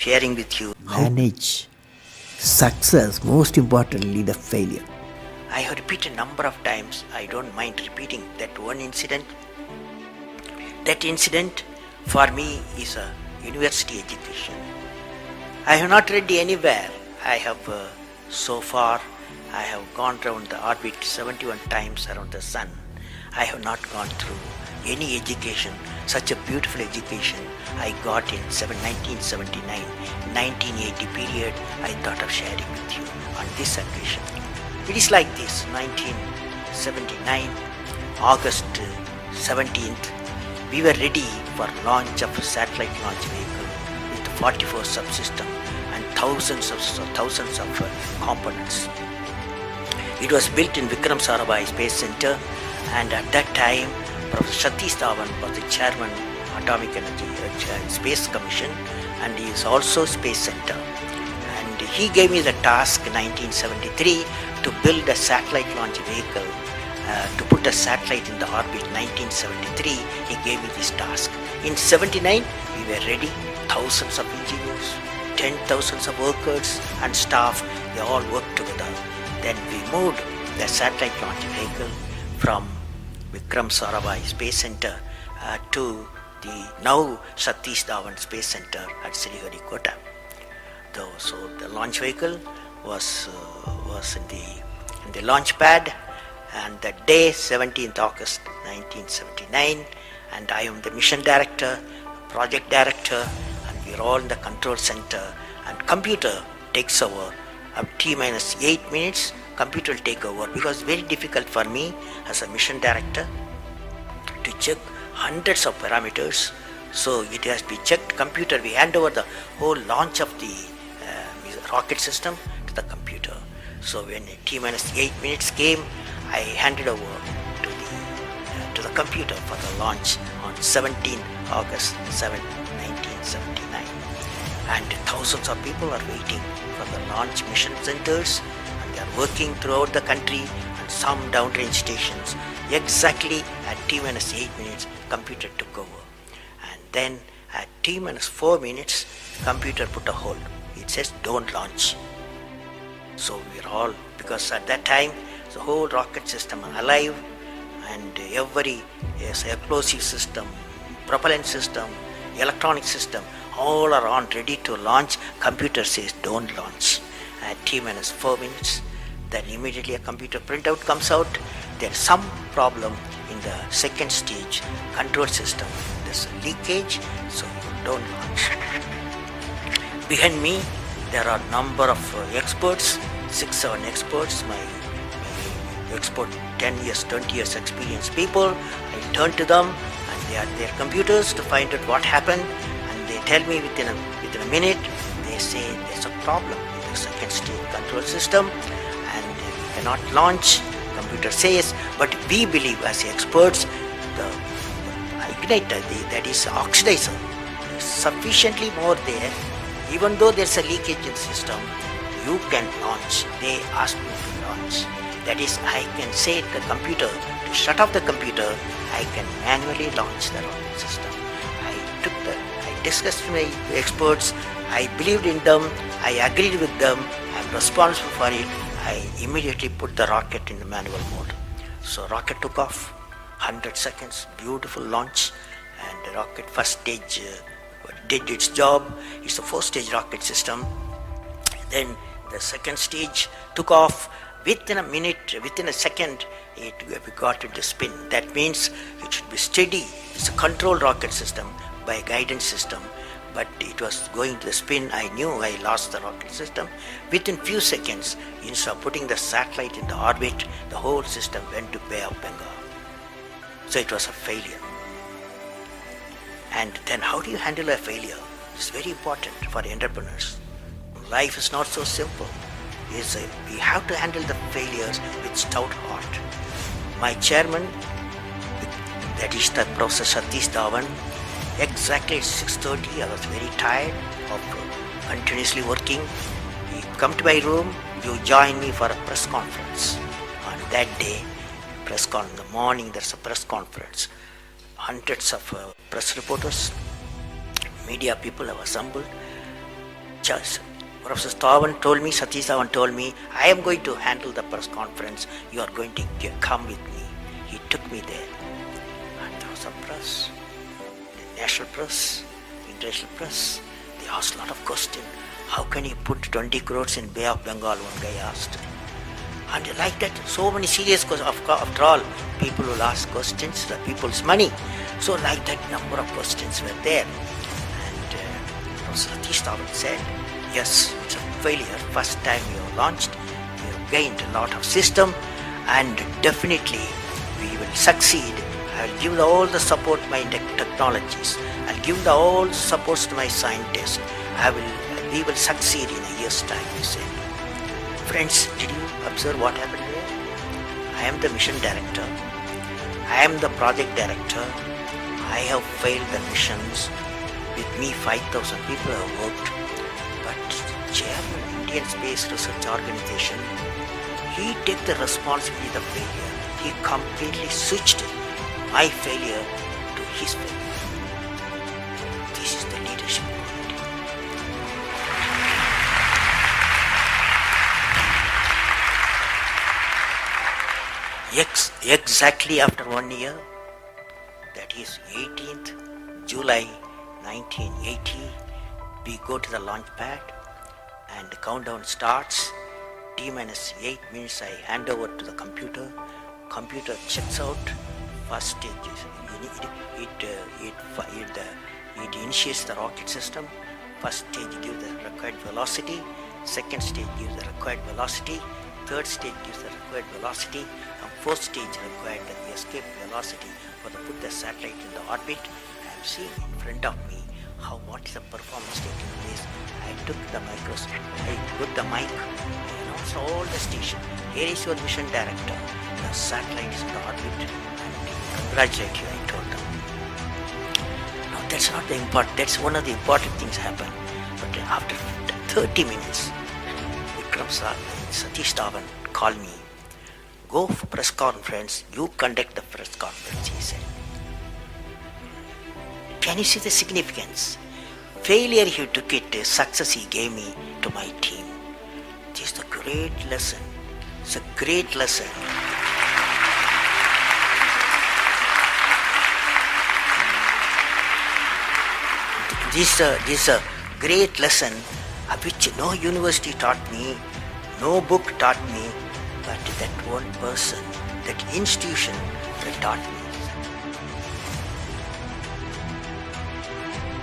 sharing with you how Manage success, most importantly, the failure. I have repeated a number of times. I don't mind repeating that one incident. That incident for me is a university education. I have not read anywhere. I have so far I have gone around the orbit 71 times around the sun. I have not gone through any education, such a beautiful education I got in 1979, 1980 period. I thought of sharing with you on this occasion. It is like this: 1979, August 17th, we were ready for launch of a satellite launch vehicle with 44 subsystem and thousands of components. It was built in Vikram Sarabhai Space Center, and at that time, Professor Satish Dhawan was the chairman Atomic Energy Space Commission, and he is also Space Center. And he gave me the task in 1973 to build a satellite launch vehicle, to put a satellite in the orbit. 1973, he gave me this task. In 79, we were ready. Thousands of engineers, 10,000s of workers and staff, they all worked together. Then we moved the satellite launch vehicle from Vikram Sarabhai Space Center to the now Satish Dhawan Space Center at Sriharikota. So the launch vehicle was in the launch pad, and the day 17th August 1979, and I am the mission director, project director, and we are all in the control center, and computer takes over. At T-minus 8 minutes, computer will take over, because it's very difficult for me as a mission director to check hundreds of parameters. So it has to be checked. Computer, we hand over the whole launch of the rocket system to the computer. So when T-minus 8 minutes came, I handed over to the computer for the launch on 17 August 7, 1979. And thousands of people are waiting for the launch mission centers, and they are working throughout the country and some downrange stations. Exactly at T-minus 8 minutes, computer took over. And then at T-minus 4 minutes, computer put a hold. It says don't launch. So we're all, because at that time, the whole rocket system alive, and every explosive system, propellant system, electronic system, all are on, ready to launch. Computer says don't launch. At T-minus 4 minutes, then immediately a computer printout comes out. There is some problem in the second stage control system. There's a leakage, so don't launch. Behind me, there are number of experts, 6-7 experts, my expert 10 years, 20 years experienced people. I turn to them, and they are their computers to find out what happened, and they tell me within a minute. They say there's a problem in the second stage control system and we cannot launch. Computer says, but we believe as experts, the igniter, that is oxidizer, is sufficiently more there. Even though there's a leakage in the system, you can launch. They ask me to launch. That is, I can say to the computer to shut off the computer. I can manually launch the rocket system. I discussed with my experts. I believed in them. I agreed with them. I'm responsible for it. I immediately put the rocket in the manual mode. So rocket took off, 100 seconds, beautiful launch, and the rocket first stage did its job. It's a 4-stage rocket system. Then the second stage took off. Within a minute, within a second, we got it to spin. That means it should be steady. It's a controlled rocket system by a guidance system, but it was going to the spin. I knew I lost the rocket system. Within few seconds, instead of putting the satellite in the orbit, the whole system went to Bay of Bengal. So it was a failure. And then how do you handle a failure? It's very important for entrepreneurs. Life is not so simple. We have to handle the failures with stout heart. My chairman, that is the Professor Satish Dhawan, exactly at 6:30, I was very tired of continuously working. He come to my room, you join me for a press conference. On that day, in the morning, there's a press conference. Hundreds of press reporters, media people have assembled. Professor Dhawan told me, Satish Dhawan told me, I am going to handle the press conference. You are going to come with me. He took me there. And there was a press, the national press, international press. They asked a lot of questions. How can you put 20 crores in Bay of Bengal? One guy asked. And like that, so many serious questions. After all, people will ask questions, the people's money. So like that, number of questions were there. And Professor Satish Dhawan said, yes, it's a failure. First time you have launched, you have gained a lot of system, and definitely we will succeed. I will give all the support to my technologies. I'll give all the supports to my scientists. We will succeed in a year's time, he said. Friends, did you observe what happened there? I am the mission director. I am the project director. I have failed the missions. With me, 5,000 people have worked. But Chairman, Indian Space Research Organization, he took the responsibility of the failure. He completely switched my failure to his failure. This is the leadership quality. Exactly after 1 year, that is 18th July 1980, we go to the launch pad and the countdown starts. T-minus 8 minutes I hand over to the computer. Computer checks out. First stage is it initiates the rocket system. First stage gives the required velocity. Second stage gives the required velocity. Third stage gives the required velocity. And fourth stage required the escape velocity for to put the satellite in the orbit. I am seeing in front of me what is the performance taking place. I took the microscope, I put the mic, I announced all the station. Here is your mission director. The satellite is in the orbit and congratulate you, I told them. Now that's not the important, that's one of the important things happen. But after 30 minutes, Satish Dhawan called me. Go for press conference, you conduct the press conference, he said. Can you see the significance? Failure he took it, success he gave me to my team. This is a great lesson. It's a great lesson. This is a great lesson which no university taught me, no book taught me, but that one person, that institution that taught me.